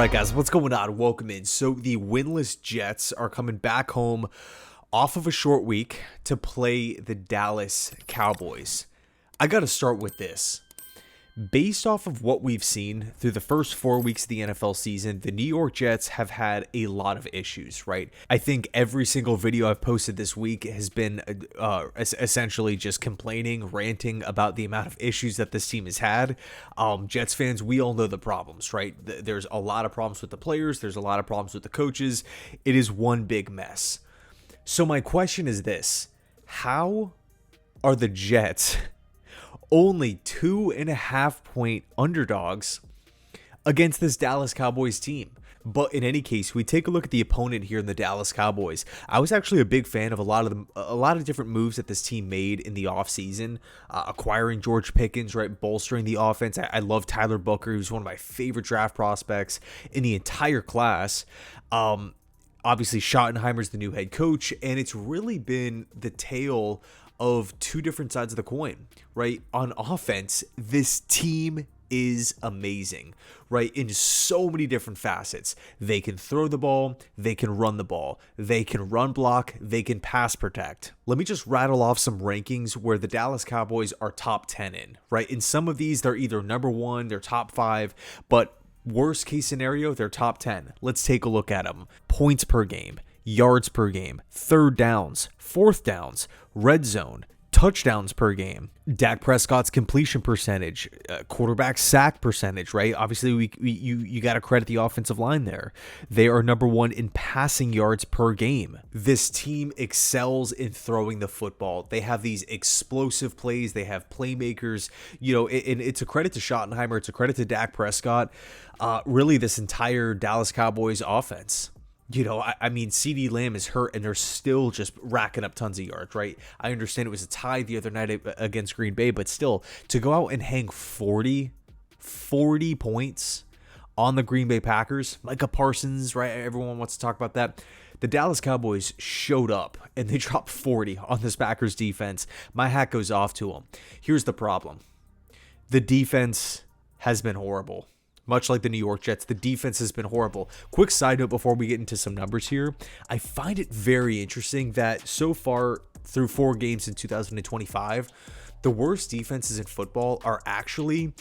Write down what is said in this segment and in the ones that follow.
right, guys, what's going on? Welcome in. So the winless Jets are coming back home off of a short week to play the Dallas Cowboys. I got to start with this. Based off of what we've seen through the first 4 weeks of the NFL season, the New York Jets have had a lot of issues, right? I think every single video I've posted this week has been essentially just complaining, ranting about the amount of issues that this team has had. Jets fans, we all know the problems, right? There's a lot of problems with the players. There's a lot of problems with the coaches. It is one big mess. So my question is this: how are the Jets only 2.5 point underdogs against this Dallas Cowboys team? But in any case, we take a look at the opponent here in the Dallas Cowboys. I was actually a big fan of a lot of different moves that this team made in the offseason, acquiring George Pickens, right, bolstering the offense. I love Tyler Booker. He was one of my favorite draft prospects in the entire class. Obviously, Schottenheimer's the new head coach, and it's really been the tale of two different sides of the coin, right? On offense, this team is amazing, right? In so many different facets. They can throw the ball, they can run the ball, they can run block, they can pass protect. Let me just rattle off some rankings where the Dallas Cowboys are top 10 in, right? In some of these, they're either number 1, they're top 5, but worst case scenario, they're top 10. Let's take a look at them. Points per game, yards per game, third downs, fourth downs, red zone, touchdowns per game, Dak Prescott's completion percentage, quarterback sack percentage, right? Obviously, you got to credit the offensive line there. They are number 1 in passing yards per game. This team excels in throwing the football. They have these explosive plays. They have playmakers, and it's a credit to Schottenheimer. It's a credit to Dak Prescott. Really, this entire Dallas Cowboys offense. I mean, CeeDee Lamb is hurt, and they're still just racking up tons of yards, right? I understand it was a tie the other night against Green Bay, but still, to go out and hang 40 points on the Green Bay Packers, Micah Parsons, right? Everyone wants to talk about that. The Dallas Cowboys showed up, and they dropped 40 on this Packers defense. My hat goes off to them. Here's the problem. The defense has been horrible. Much like the New York Jets, the defense has been horrible. Quick side note before we get into some numbers here. I find it very interesting that so far through 4 games in 2025, the worst defenses in football are actually,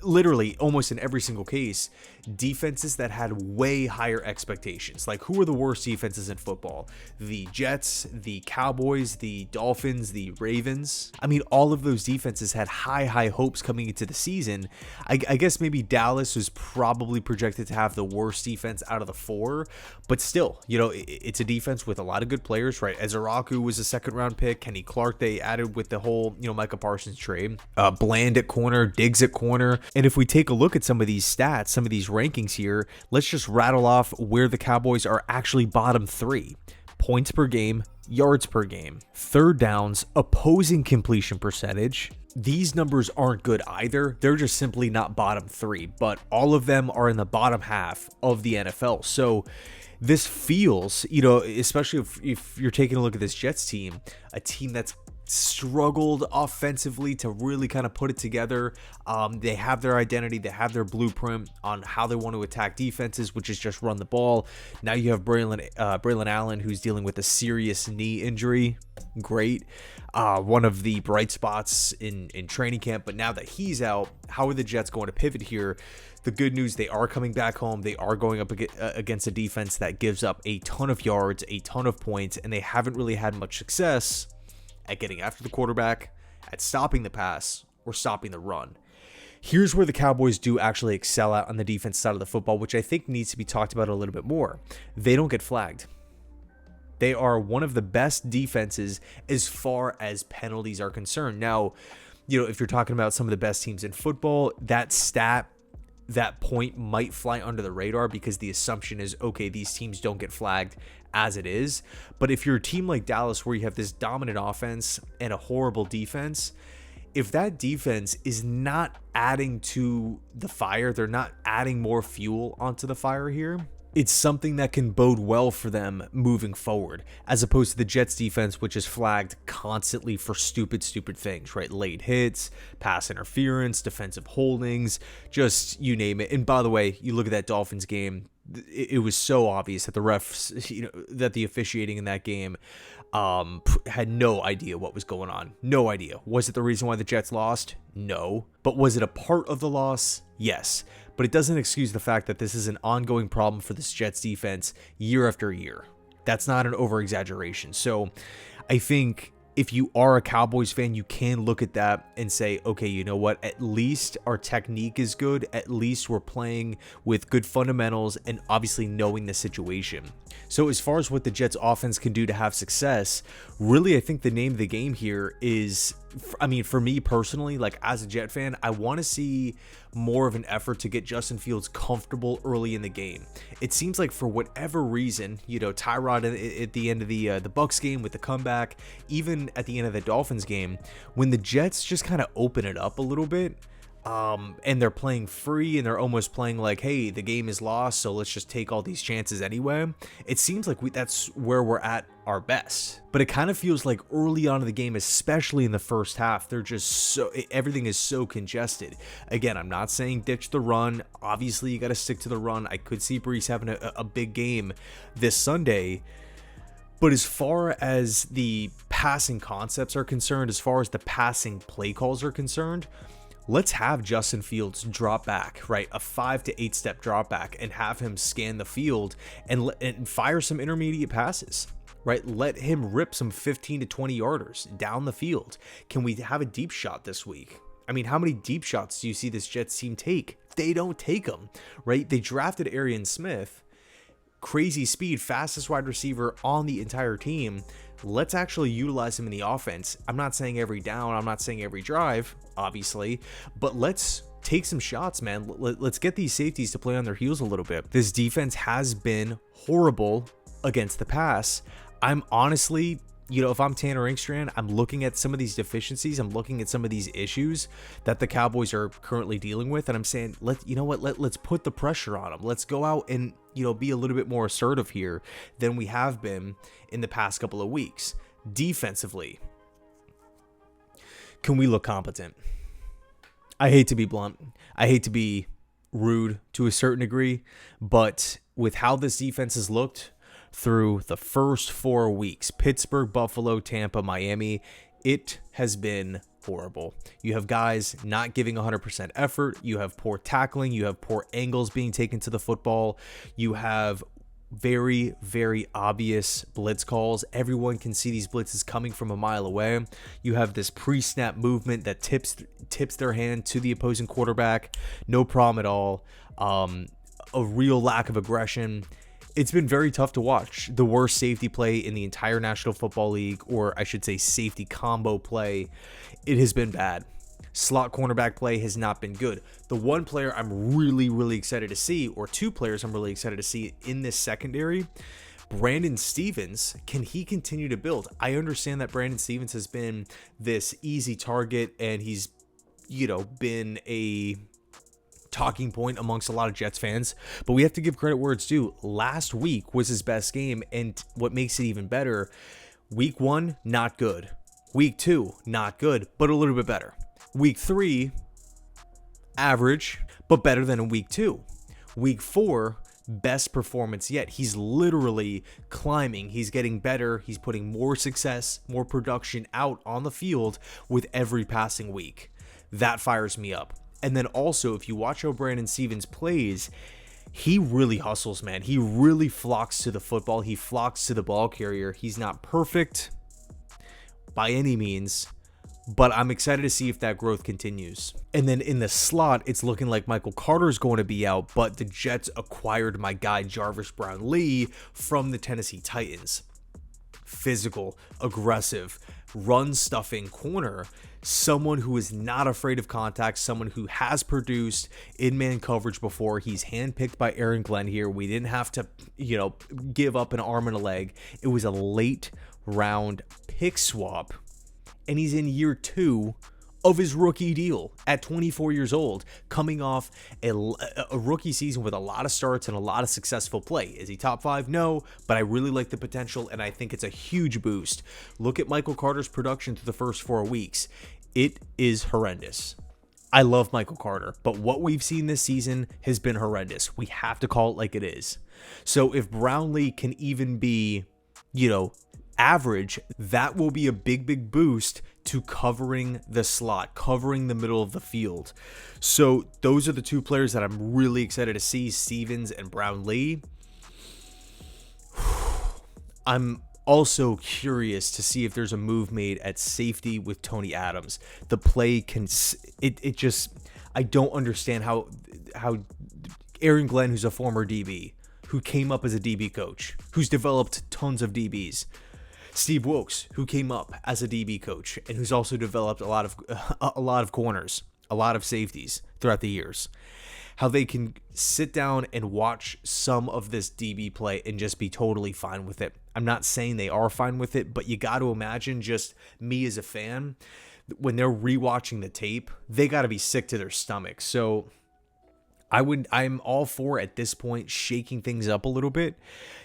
literally almost in every single case, defenses that had way higher expectations. Like, who are the worst defenses in football? The Jets, the Cowboys, the Dolphins, the Ravens. I mean, all of those defenses had high hopes coming into the season. I guess maybe Dallas was probably projected to have the worst defense out of the 4, but still, it's a defense with a lot of good players, right? Ezeraku was a second-round pick. Kenny Clark, they added with the whole, Micah Parsons trade. Bland at corner, Diggs at corner. And if we take a look at some of these stats, some of these rankings here, let's just rattle off where the Cowboys are actually bottom 3. Points per game, yards per game, third downs, opposing completion percentage. These numbers aren't good either. They're just simply not bottom 3, but all of them are in the bottom half of the NFL. So this feels, especially if you're taking a look at this Jets team, a team that's struggled offensively to really kind of put it together. They have their identity, they have their blueprint on how they want to attack defenses, which is just run the ball. Now you have Braylon Allen, who's dealing with a serious knee injury. Great. One of the bright spots in training camp, but now that he's out, how are the Jets going to pivot here? The good news, they are coming back home. They are going up against a defense that gives up a ton of yards, a ton of points, and they haven't really had much success at getting after the quarterback, at stopping the pass, or stopping the run. Here's where the Cowboys do actually excel out on the defense side of the football, which I think needs to be talked about a little bit more. They don't get flagged. They are one of the best defenses as far as penalties are concerned. Now, if you're talking about some of the best teams in football, that point might fly under the radar because the assumption is, okay, these teams don't get flagged as it is. But if you're a team like Dallas where you have this dominant offense and a horrible defense, if that defense is not adding to the fire, they're not adding more fuel onto the fire here, it's something that can bode well for them moving forward, as opposed to the Jets defense, which is flagged constantly for stupid things, right? Late hits, pass interference, defensive holdings, just you name it. And by the way, you look at that Dolphins game, it was so obvious that the refs, that the officiating in that game had no idea what was going on. No idea. Was it the reason why the Jets lost? No. But was it a part of the loss? Yes. But it doesn't excuse the fact that this is an ongoing problem for this Jets defense year after year. That's not an over-exaggeration. So I think if you are a Cowboys fan, you can look at that and say, okay, you know what? At least our technique is good. At least we're playing with good fundamentals and obviously knowing the situation. So as far as what the Jets offense can do to have success, really, I think the name of the game here is, I mean, for me personally, like as a Jet fan, I want to see more of an effort to get Justin Fields comfortable early in the game. It seems like for whatever reason, Tyrod at the end of the Bucs game with the comeback, even at the end of the Dolphins game, when the Jets just kind of open it up a little bit, and they're playing free and they're almost playing like, hey, the game is lost, so let's just take all these chances anyway. It seems like that's where we're at our best. But it kind of feels like early on in the game, especially in the first half, they're just everything is so congested. Again, I'm not saying ditch the run. Obviously, you got to stick to the run. I could see Brees having a big game this Sunday. But as far as the passing concepts are concerned, as far as the passing play calls are concerned, let's have Justin Fields drop back, right? A 5 to 8 step drop back, and have him scan the field and fire some intermediate passes, right? Let him rip some 15 to 20 yarders down the field. Can we have a deep shot this week? I mean, how many deep shots do you see this Jets team take? They don't take them, right? They drafted Arian Smith, crazy speed, fastest wide receiver on the entire team. Let's actually utilize him in the offense. I'm not saying every down, I'm not saying every drive, obviously, but let's take some shots, man. Let's get these safeties to play on their heels a little bit. This defense has been horrible against the pass. I'm honestly, if I'm Tanner Engstrand, I'm looking at some of these deficiencies. I'm looking at some of these issues that the Cowboys are currently dealing with, and I'm saying, let's put the pressure on them. Let's go out and be a little bit more assertive here than we have been in the past couple of weeks. Defensively, can we look competent? I hate to be blunt. I hate to be rude to a certain degree, but with how this defense has looked through the first 4 weeks, Pittsburgh, Buffalo, Tampa, Miami, it has been horrible. You have guys not giving 100% effort. You have poor tackling. You have poor angles being taken to the football. You have very, very obvious blitz calls. Everyone can see these blitzes coming from a mile away. You have this pre-snap movement that tips their hand to the opposing quarterback. No problem at all. A real lack of aggression. It's been very tough to watch. The worst safety play in the entire National Football League, or I should say safety combo play. It has been bad. Slot cornerback play has not been good. The one player I'm really, really excited to see, or two players I'm really excited to see in this secondary, Brandon Stephens, can he continue to build? I understand that Brandon Stephens has been this easy target, and he's, been a talking point amongst a lot of Jets fans, but we have to give credit where it's due. Last week was his best game, and what makes it even better, week 1, not good. Week 2, not good, but a little bit better. Week 3, average, but better than in week 2. Week 4, best performance yet. He's literally climbing. He's getting better. He's putting more success, more production out on the field with every passing week. That fires me up. And then also, if you watch how Brandon Stephens plays, he really hustles, man. He really flocks to the football. He flocks to the ball carrier. He's not perfect by any means, but I'm excited to see if that growth continues. And then in the slot, it's looking like Michael Carter's going to be out, but the Jets acquired my guy Jarvis Brown-Lee from the Tennessee Titans. Physical, aggressive, run-stuffing corner. Someone who is not afraid of contact, someone who has produced in-man coverage before. He's handpicked by Aaron Glenn here. We didn't have to, give up an arm and a leg. It was a late round pick swap, and he's in year 2 of his rookie deal at 24 years old, coming off a rookie season with a lot of starts and a lot of successful play. Is he top 5? No, but I really like the potential, and I think it's a huge boost. Look at Michael Carter's production through the first 4 weeks. It is horrendous. I love Michael Carter, but what we've seen this season has been horrendous. We have to call it like it is. So if Brownlee can even be, average, that will be a big boost to covering the slot, covering the middle of the field. So those are the 2 players that I'm really excited to see, Stevens and Brownlee. I'm also curious to see if there's a move made at safety with Tony Adams. The play can, it just, I don't understand how Aaron Glenn, who's a former DB, who came up as a DB coach, who's developed tons of DBs, Steve Wilkes, who came up as a DB coach and who's also developed a lot of corners, a lot of safeties throughout the years, how they can sit down and watch some of this DB play and just be totally fine with it. I'm not saying they are fine with it, but you got to imagine, just me as a fan, when they're rewatching the tape, they got to be sick to their stomach. So I'm all for, at this point, shaking things up a little bit.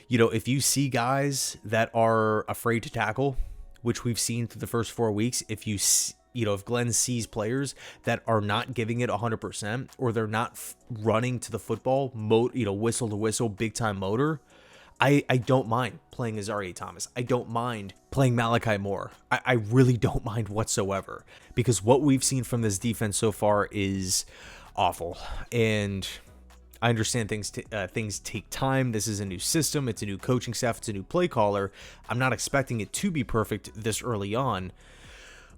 If you see guys that are afraid to tackle, which we've seen through the first 4 weeks, if Glenn sees players that are not giving it 100%, or they're not running to the football, whistle to whistle, big time motor, I don't mind playing Azareye'h Thomas. I don't mind playing Malachi Moore. I really don't mind whatsoever, because what we've seen from this defense so far is awful. And I understand things take time. This is a new system. It's a new coaching staff. It's a new play caller. I'm not expecting it to be perfect this early on.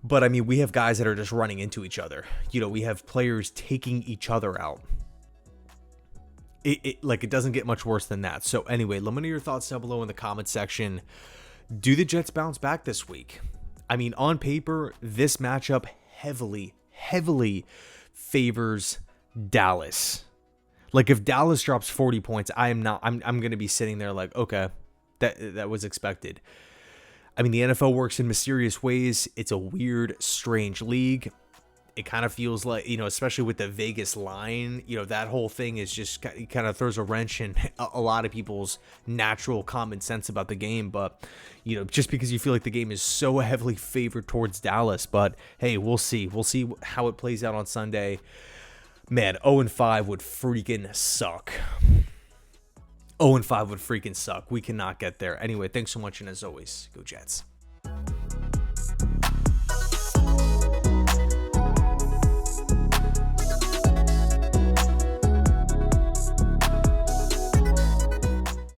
But, I mean, we have guys that are just running into each other. We have players taking each other out. It doesn't get much worse than that. So, anyway, let me know your thoughts down below in the comment section. Do the Jets bounce back this week? I mean, on paper, this matchup heavily favors Dallas. Like, if Dallas drops 40 points, I'm going to be sitting there like, okay, that was expected. I mean, the NFL works in mysterious ways. It's a weird, strange league. It kind of feels like, especially with the Vegas line, that whole thing is just kind of throws a wrench in a lot of people's natural common sense about the game. But, just because you feel like the game is so heavily favored towards Dallas. But, hey, we'll see. We'll see how it plays out on Sunday. Man, 0-5 would freaking suck. 0-5 would freaking suck. We cannot get there. Anyway, thanks so much, and as always, go Jets.